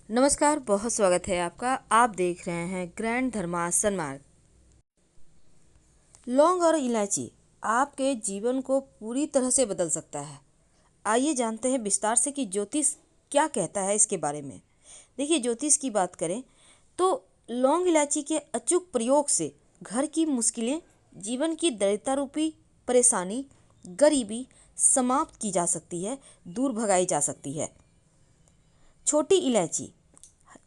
नमस्कार, बहुत स्वागत है आपका। आप देख रहे हैं ग्रैंड धर्मासन मार्ग। लौंग और इलायची आपके जीवन को पूरी तरह से बदल सकता है। आइए जानते हैं विस्तार से कि ज्योतिष क्या कहता है इसके बारे में। देखिए, ज्योतिष की बात करें तो लौंग इलायची के अचूक प्रयोग से घर की मुश्किलें, जीवन की दरिद्रता रूपी परेशानी, गरीबी समाप्त की जा सकती है, दूर भगाई जा सकती है। छोटी इलायची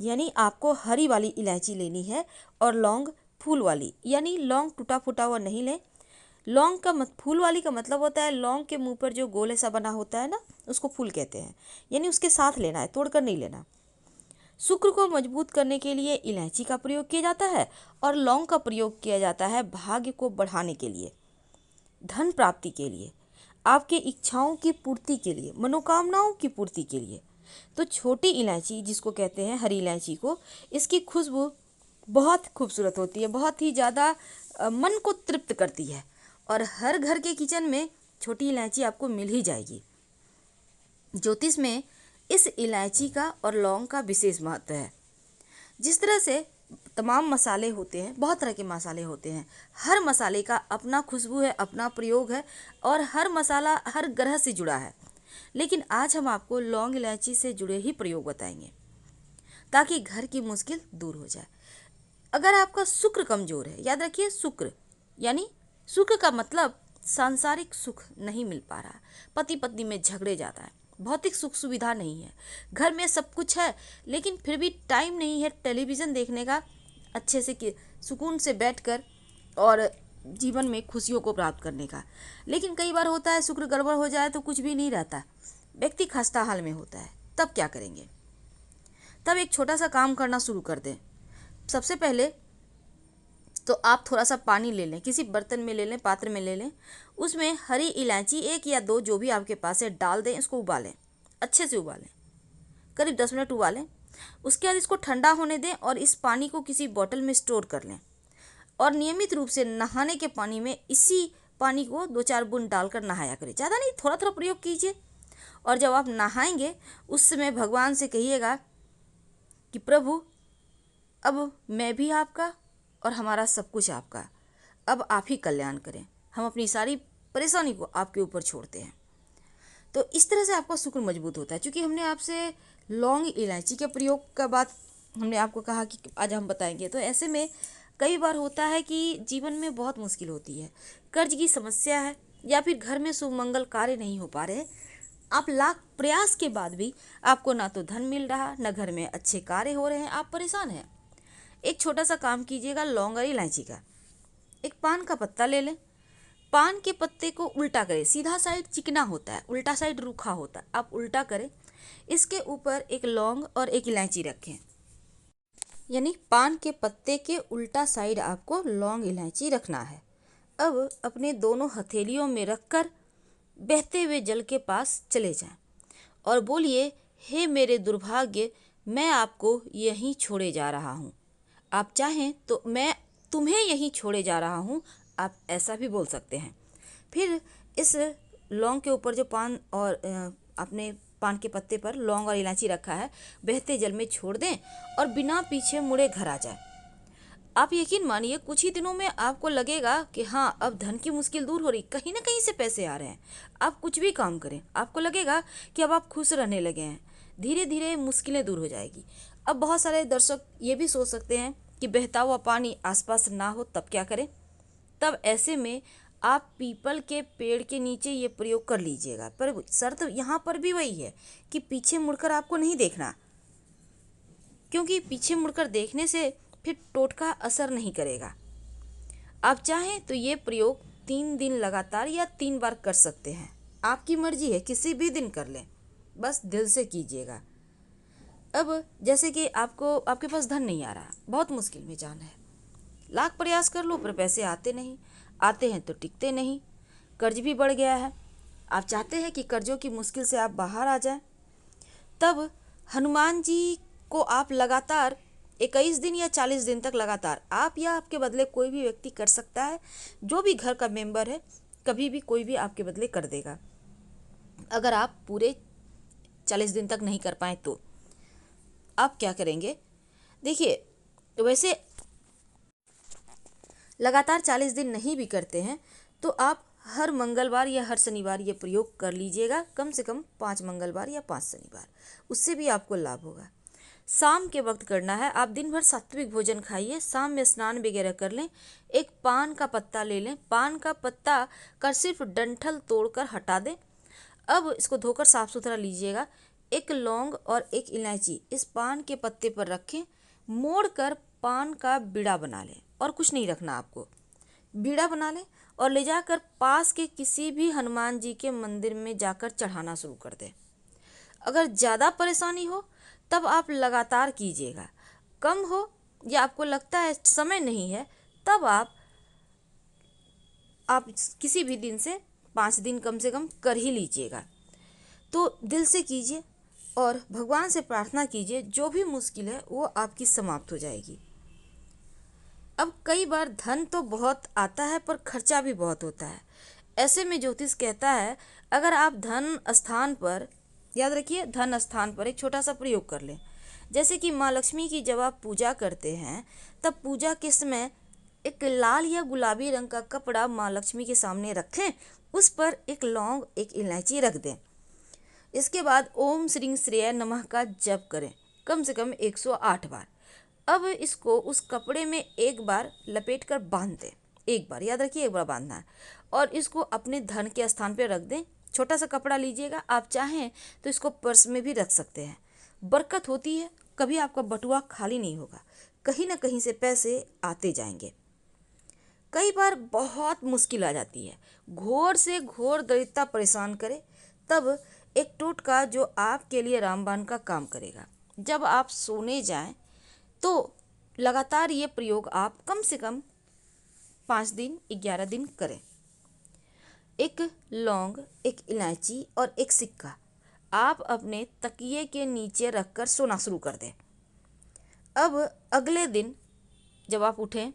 यानी आपको हरी वाली इलायची लेनी है और लौंग फूल वाली, यानी लौंग टूटा फूटा हुआ नहीं लें। लौंग का फूल वाली का मतलब होता है लौंग के मुंह पर जो गोल ऐसा बना होता है ना, उसको फूल कहते हैं। यानी उसके साथ लेना है, तोड़कर नहीं लेना। शुक्र को मजबूत करने के लिए इलायची का प्रयोग किया जाता है और लौंग का प्रयोग किया जाता है भाग्य को बढ़ाने के लिए, धन प्राप्ति के लिए, आपके इच्छाओं की पूर्ति के लिए, मनोकामनाओं की पूर्ति के लिए। तो छोटी इलायची जिसको कहते हैं हरी इलायची को, इसकी खुशबू बहुत खूबसूरत होती है, बहुत ही ज़्यादा मन को तृप्त करती है और हर घर के किचन में छोटी इलायची आपको मिल ही जाएगी। ज्योतिष में इस इलायची का और लौंग का विशेष महत्व है। जिस तरह से तमाम मसाले होते हैं, बहुत तरह के मसाले होते हैं, हर मसाले का अपना खुशबू है, अपना प्रयोग है और हर मसाला हर ग्रह से जुड़ा है। लेकिन आज हम आपको लौंग इलायची से जुड़े ही प्रयोग बताएंगे ताकि घर की मुश्किल दूर हो जाए। अगर आपका शुक्र कमजोर है, याद रखिए शुक्र यानी शुक्र का मतलब सांसारिक सुख नहीं मिल पा रहा, पति पत्नी में झगड़े ज़्यादा है, भौतिक सुख सुविधा नहीं है, घर में सब कुछ है लेकिन फिर भी टाइम नहीं है टेलीविज़न देखने का, अच्छे से सुकून से बैठकर और जीवन में खुशियों को प्राप्त करने का। लेकिन कई बार होता है शुक्र गड़बड़ हो जाए तो कुछ भी नहीं रहता, व्यक्ति खस्ता हाल में होता है। तब क्या करेंगे? तब एक छोटा सा काम करना शुरू कर दें। सबसे पहले तो आप थोड़ा सा पानी ले लें, किसी बर्तन में ले लें, पात्र में ले लें, उसमें हरी इलायची 1 या 2 जो भी आपके पास है डाल दें, इसको उबालें, अच्छे से उबालें, करीब 10 मिनट उबालें। उसके बाद इसको ठंडा होने दें और इस पानी को किसी बॉटल में स्टोर कर लें और नियमित रूप से नहाने के पानी में इसी पानी को 2-4 बूंद डालकर नहाया करें, ज़्यादा नहीं, थोड़ा थोड़ा प्रयोग कीजिए। और जब आप नहाएंगे उस समय भगवान से कहिएगा कि प्रभु, अब मैं भी आपका और हमारा सब कुछ आपका, अब आप ही कल्याण करें, हम अपनी सारी परेशानी को आपके ऊपर छोड़ते हैं। तो इस तरह से आपका शुक्र मजबूत होता है। क्योंकि हमने आपसे लौंग इलायची के प्रयोग का बात हमने आपको कहा कि आज हम बताएंगे, तो ऐसे में कई बार होता है कि जीवन में बहुत मुश्किल होती है, कर्ज की समस्या है या फिर घर में शुभ मंगल कार्य नहीं हो पा रहे, आप लाख प्रयास के बाद भी आपको ना तो धन मिल रहा, ना घर में अच्छे कार्य हो रहे हैं, आप परेशान हैं। एक छोटा सा काम कीजिएगा लौंग और इलायची का। एक पान का पत्ता ले लें, पान के पत्ते को उल्टा करें, सीधा साइड चिकना होता है, उल्टा साइड रूखा होता है, आप उल्टा करें, इसके ऊपर एक लौंग और एक इलायची रखें। यानी पान के पत्ते के उल्टा साइड आपको लौंग इलायची रखना है। अब अपने दोनों हथेलियों में रखकर बहते हुए जल के पास चले जाएं और बोलिए, हे मेरे दुर्भाग्य, मैं आपको यहीं छोड़े जा रहा हूँ, आप चाहें तो मैं तुम्हें यहीं छोड़े जा रहा हूँ, आप ऐसा भी बोल सकते हैं। फिर इस लौंग के ऊपर जो पान और आपने पान के पत्ते पर लौंग और इलायची रखा है, बहते जल में छोड़ दें और बिना पीछे मुड़े घर आ जाए। आप यकीन मानिए कुछ ही दिनों में आपको लगेगा कि हाँ, अब धन की मुश्किल दूर हो रही, कहीं ना कहीं से पैसे आ रहे हैं। आप कुछ भी काम करें, आपको लगेगा कि अब आप खुश रहने लगे हैं, धीरे धीरे मुश्किलें दूर हो जाएगी। अब बहुत सारे दर्शक ये भी सोच सकते हैं कि बहता हुआ पानी आसपास ना हो, तब क्या करें? तब ऐसे में आप पीपल के पेड़ के नीचे ये प्रयोग कर लीजिएगा, पर शर्त यहाँ पर भी वही है कि पीछे मुड़कर आपको नहीं देखना, क्योंकि पीछे मुड़कर देखने से फिर टोटका असर नहीं करेगा। आप चाहें तो ये प्रयोग 3 दिन लगातार या 3 बार कर सकते हैं, आपकी मर्जी है, किसी भी दिन कर लें, बस दिल से कीजिएगा। अब जैसे कि आपके पास धन नहीं आ रहा, बहुत मुश्किल में जाना है, लाख प्रयास कर लो पर पैसे आते नहीं, आते हैं तो टिकते नहीं, कर्ज भी बढ़ गया है, आप चाहते हैं कि कर्जों की मुश्किल से आप बाहर आ जाएं, तब हनुमान जी को आप लगातार 21 दिन या 40 दिन तक लगातार, आप या आपके बदले कोई भी व्यक्ति कर सकता है, जो भी घर का मेंबर है, कभी भी कोई भी आपके बदले कर देगा। अगर आप पूरे 40 दिन तक नहीं कर पाए तो आप क्या करेंगे, देखिए वैसे लगातार 40 दिन नहीं भी करते हैं तो आप हर मंगलवार या हर शनिवार ये प्रयोग कर लीजिएगा, कम से कम 5 मंगलवार या 5 शनिवार, उससे भी आपको लाभ होगा। शाम के वक्त करना है, आप दिन भर सात्विक भोजन खाइए, शाम में स्नान वगैरह कर लें, एक पान का पत्ता ले लें, पान का पत्ता का सिर्फ डंठल तोड़कर हटा दें। अब इसको धोकर साफ सुथरा लीजिएगा, एक लौंग और एक इलायची इस पान के पत्ते पर रखें, मोड़ कर पान का बीड़ा बना लें, और कुछ नहीं रखना आपको, बीड़ा बना लें और ले जाकर पास के किसी भी हनुमान जी के मंदिर में जाकर चढ़ाना शुरू कर दें। अगर ज़्यादा परेशानी हो तब आप लगातार कीजिएगा, कम हो या आपको लगता है समय नहीं है तब आप किसी भी दिन से 5 दिन कम से कम कर ही लीजिएगा। तो दिल से कीजिए और भगवान से प्रार्थना कीजिए, जो भी मुश्किल है वो आपकी समाप्त हो जाएगी। अब कई बार धन तो बहुत आता है पर खर्चा भी बहुत होता है। ऐसे में ज्योतिष कहता है अगर आप धन स्थान पर, याद रखिए धन स्थान पर एक छोटा सा प्रयोग कर लें, जैसे कि माँ लक्ष्मी की जब आप पूजा करते हैं तब पूजा के समय एक लाल या गुलाबी रंग का कपड़ा माँ लक्ष्मी के सामने रखें, उस पर एक लौंग एक इलायची रख दें। इसके बाद ओम श्रीं श्रेय नमः का जप करें कम से कम 108 बार। अब इसको उस कपड़े में एक बार लपेट कर बांध दें, एक बार, याद रखिए एक बार बांधना है, और इसको अपने धन के स्थान पर रख दें। छोटा सा कपड़ा लीजिएगा, आप चाहें तो इसको पर्स में भी रख सकते हैं। बरकत होती है, कभी आपका बटुआ खाली नहीं होगा, कहीं ना कहीं से पैसे आते जाएंगे। कई बार बहुत मुश्किल आ जाती है, घोर से घोर दरिद्रता परेशान करे, तब एक टोटका जो आपके लिए रामबाण का काम करेगा। जब आप सोने जाएं तो लगातार ये प्रयोग आप कम से कम 5 दिन 11 दिन करें। एक लौंग, एक इलायची और एक सिक्का आप अपने तकिए के नीचे रखकर सोना शुरू कर दें। अब अगले दिन जब आप उठें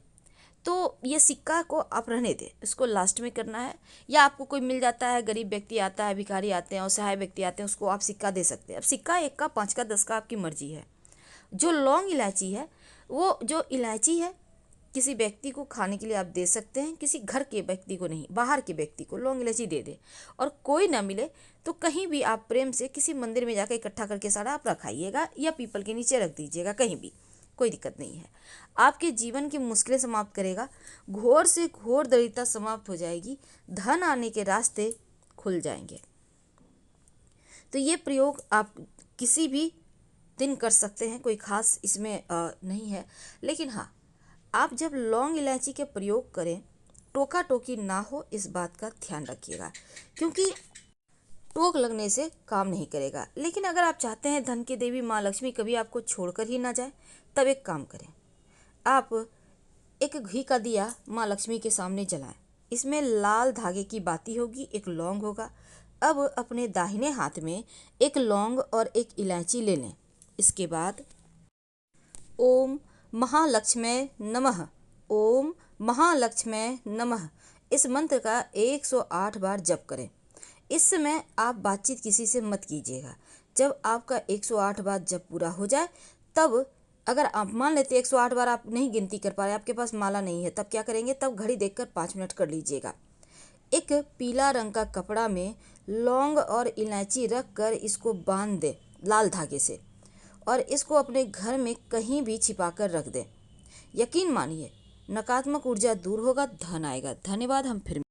तो ये सिक्का को आप रहने दें, इसको लास्ट में करना है। या आपको कोई मिल जाता है, गरीब व्यक्ति आता है, भिखारी आते हैं, असहाय व्यक्ति आते हैं, उसको आप सिक्का दे सकते हैं। अब सिक्का 1 का, 5 का, 10 का आपकी मर्जी है। जो लौंग इलायची है, वो जो इलायची है किसी व्यक्ति को खाने के लिए आप दे सकते हैं, किसी घर के व्यक्ति को नहीं, बाहर के व्यक्ति को लौंग इलायची दे दे। और कोई ना मिले तो कहीं भी आप प्रेम से किसी मंदिर में जाकर इकट्ठा करके सारा आप रखाइएगा या पीपल के नीचे रख दीजिएगा, कहीं भी कोई दिक्कत नहीं है। आपके जीवन की मुश्किलें समाप्त करेगा, घोर से घोर दरिद्रता समाप्त हो जाएगी, धन आने के रास्ते खुल जाएंगे। तो ये प्रयोग आप किसी भी दिन कर सकते हैं, कोई खास इसमें नहीं है। लेकिन हाँ, आप जब लौंग इलायची के प्रयोग करें टोका टोकी ना हो, इस बात का ध्यान रखिएगा, क्योंकि टोक लगने से काम नहीं करेगा। लेकिन अगर आप चाहते हैं धन की देवी माँ लक्ष्मी कभी आपको छोड़कर ही ना जाए, तब एक काम करें, आप एक घी का दिया माँ लक्ष्मी के सामने जलाएं, इसमें लाल धागे की बाती होगी, एक लौंग होगा। अब अपने दाहिने हाथ में एक लौंग और एक इलायची ले लें। इसके बाद ओम महालक्ष्मी नमः, ओम महालक्ष्मी नमः, इस मंत्र का 108 बार जप करें। इस समय आप बातचीत किसी से मत कीजिएगा। जब आपका 108 बार जप पूरा हो जाए तब, अगर आप मान लेते 108 बार आप नहीं गिनती कर पा रहे, आपके पास माला नहीं है, तब क्या करेंगे, तब घड़ी देखकर 5 मिनट कर लीजिएगा। एक पीला रंग का कपड़ा में लौंग और इलायची रख कर इसको बांध दें लाल धागे से, और इसको अपने घर में कहीं भी छिपा कर रख दें। यकीन मानिए नकारात्मक ऊर्जा दूर होगा, धन आएगा। धन्यवाद। हम फिर